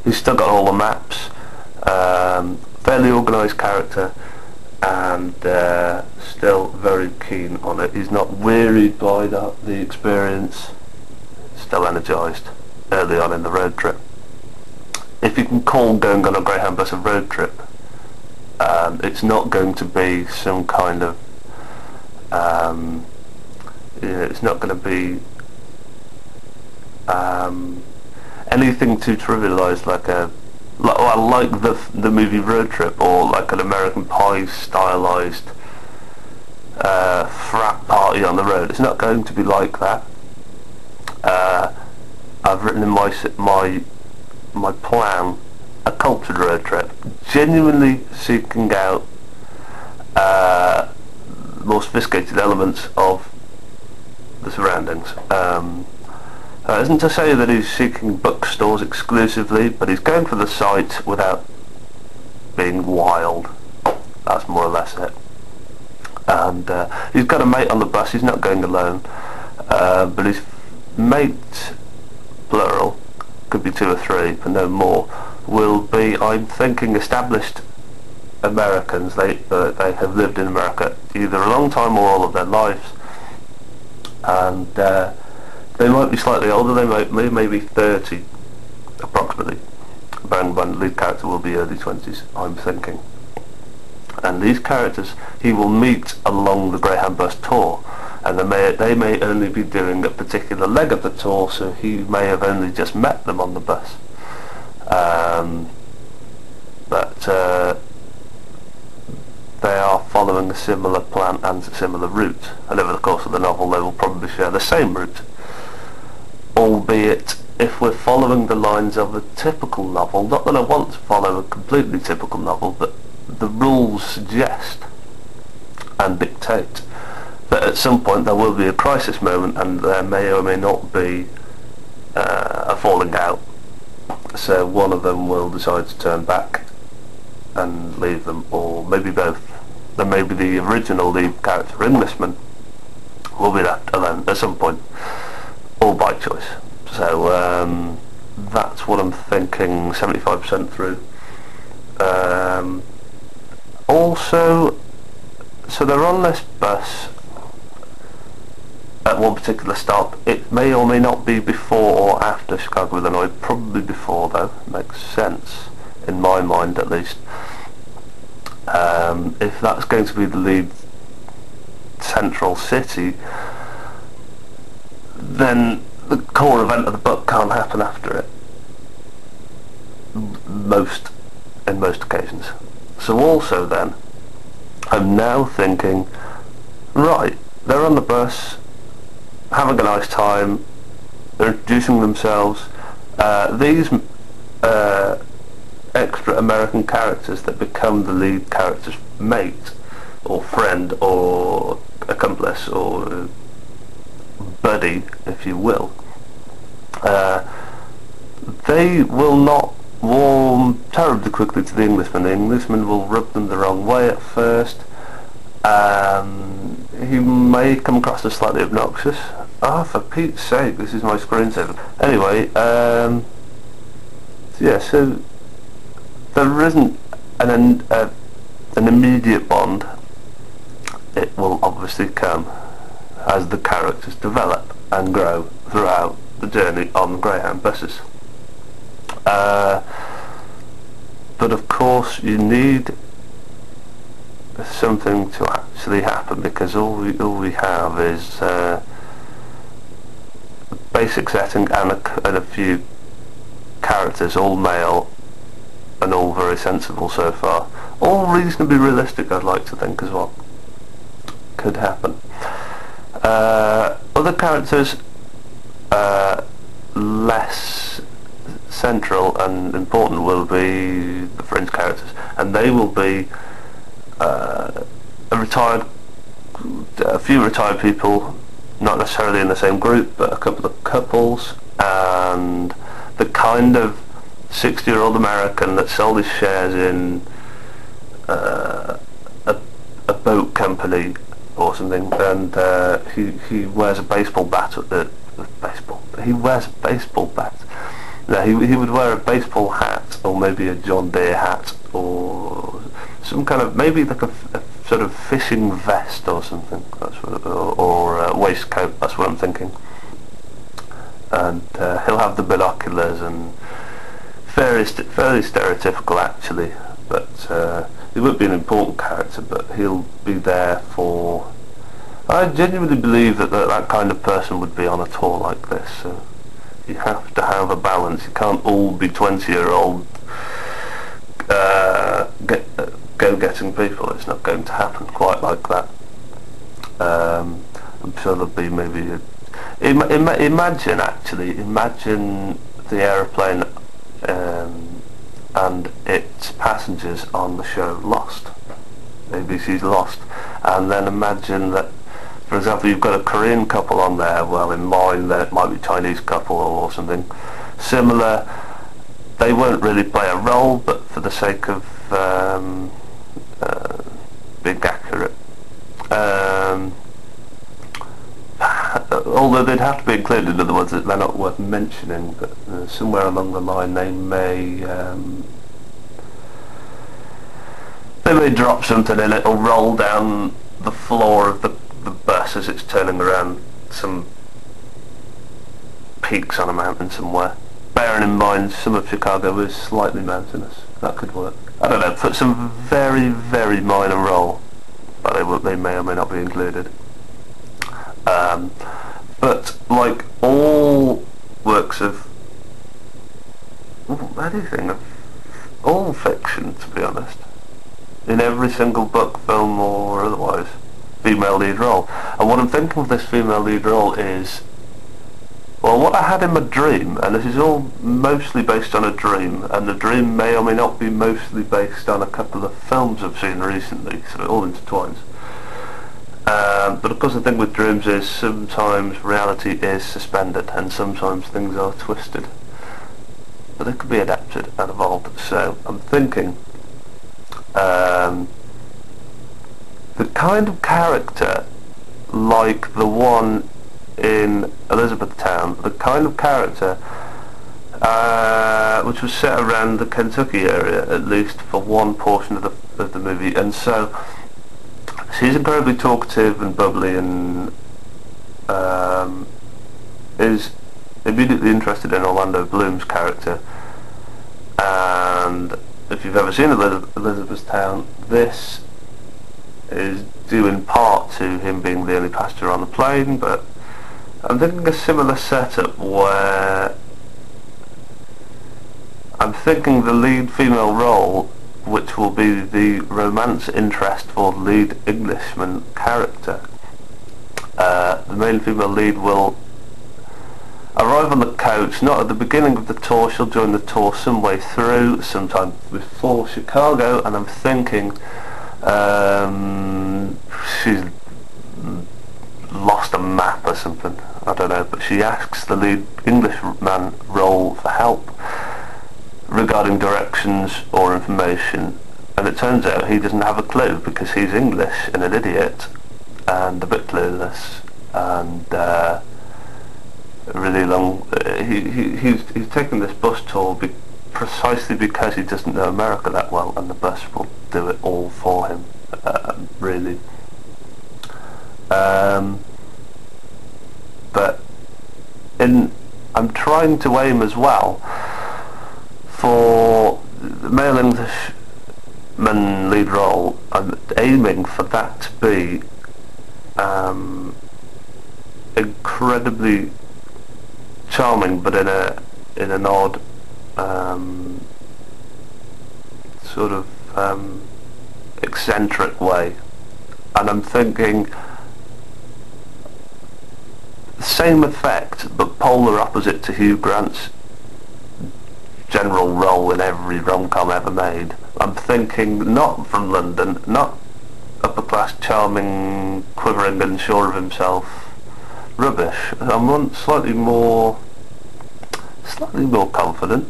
He's still got all the maps, fairly organised character, and still very keen on it. He's not wearied by the experience, still energised early on in the road trip. If you can call going on a Greyhound bus a road trip, it's not going to be some kind of it's not going to be anything too trivialised, like the movie Road Trip, or like an American Pie stylised frat party on the road. It's not going to be like that. I've written in my plan a cultured road trip, genuinely seeking out more sophisticated elements of the surroundings. Isn't to say that he's seeking bookstores exclusively, but he's going for the site without being wild. That's more or less it. And he's got a mate on the bus. He's not going alone, but his mate, plural, could be 2 or 3, but no more, will be, I'm thinking, established Americans. They have lived in America either a long time or all of their lives, and they might be slightly older. They may be 30 approximately. Bearing in mind the lead character will be early 20s, I'm thinking. And these characters he will meet along the Greyhound bus tour, and they may only be doing a particular leg of the tour, so he may have only just met them on the bus. But they are following a similar plan and a similar route, and over the course of the novel they will probably share the same route, albeit if we're following the lines of a typical novel. Not that I want to follow a completely typical novel, but the rules suggest and dictate that at some point there will be a crisis moment, and there may or may not be a falling out. So one of them will decide to turn back and leave them, or maybe both. Then maybe the original lead character, Englishman, will be left alone at some point, all by choice. So that's what I'm thinking, 75% through. Also, so they're on this bus at one particular stop. It may or may not be before or after Chicago, Illinois. Probably before, though. Makes sense in my mind, at least. If that's going to be the lead central city, then the core event of the book can't happen after it. In most occasions. So also then, I'm now thinking, right, they're on the bus, having a nice time, they're introducing themselves. These extra American characters that become the lead character's mate, or friend, or accomplice, or buddy, if you will, they will not warm terribly quickly to the Englishman. The Englishman will rub them the wrong way at first. He may come across as slightly obnoxious. For Pete's sake, this is my screensaver. Anyway, yeah, so there isn't an immediate bond. It will obviously come as the characters develop and grow throughout the journey on Greyhound buses. But of course you need something to actually happen, because all we have is a basic setting and a few characters, all male and all very sensible so far. All reasonably realistic, I'd like to think, as well. Could happen. Other characters less central and important will be the fringe characters, and they will be a few retired people, not necessarily in the same group, but a couple of couples, and the kind of 60-year-old American that sold his shares in a boat company or something, and he wears a baseball bat. He wears a baseball bat No, he would wear a baseball hat, or maybe a John Deere hat, or some kind of, maybe like a sort of fishing vest or something. That's what, or a waistcoat. That's what I'm thinking. And he'll have the binoculars and fairly stereotypical actually, but he won't be an important character, but he'll be there for. I genuinely believe that kind of person would be on a tour like this. So you have to have a balance. You can't all be 20-year-old go-getting people. It's not going to happen quite like that. I'm sure there'll be maybe imagine the aeroplane and its passengers on the show Lost, ABC's Lost, and then imagine that, for example, you've got a Korean couple on there. Well, in mine there it might be a Chinese couple or something similar. They won't really play a role, but for the sake of being accurate, although they'd have to be included, in other words, they're not worth mentioning, but somewhere along the line they may drop something and it'll roll down the floor of the bus as it's turning around some peaks on a mountain somewhere. Bearing in mind some of Chicago is slightly mountainous. That could work. I don't know, put some very, very minor role, but they may or may not be included. But like all works of anything, all fiction, to be honest, in every single book, film or otherwise, female lead role. And what I'm thinking of this female lead role is, well, what I had in my dream, and this is all mostly based on a dream, and the dream may or may not be mostly based on a couple of films I've seen recently, so it all intertwines. But of course the thing with dreams is sometimes reality is suspended and sometimes things are twisted. But they could be adapted and evolved. So I'm thinking the kind of character like the one in Elizabethtown, the kind of character which was set around the Kentucky area, at least for one portion of the movie, and so she's incredibly talkative and bubbly and is immediately interested in Orlando Bloom's character. And if you've ever seen Elizabethtown, this is due in part to him being the only passenger on the plane, but I'm thinking a similar setup where I'm thinking the lead female role, which will be the romance interest for the lead Englishman character. The male and female lead will arrive on the coach, not at the beginning of the tour. She'll join the tour some way through, sometime before Chicago, and I'm thinking she's lost a map or something, I don't know, but she asks the lead Englishman role for help regarding directions or information, and it turns out he doesn't have a clue because he's English and an idiot and a bit clueless and really long. He's taking this bus tour precisely because he doesn't know America that well, and the bus will do it all for him, really. But I'm trying to aim as well for the male Englishman lead role. I'm aiming for that to be incredibly charming, but in an odd sort of eccentric way. And I'm thinking the same effect, but polar opposite to Hugh Grant's general role in every rom-com ever made. I'm thinking not from London, not upper class, charming, quivering and sure of himself rubbish. I'm slightly more confident.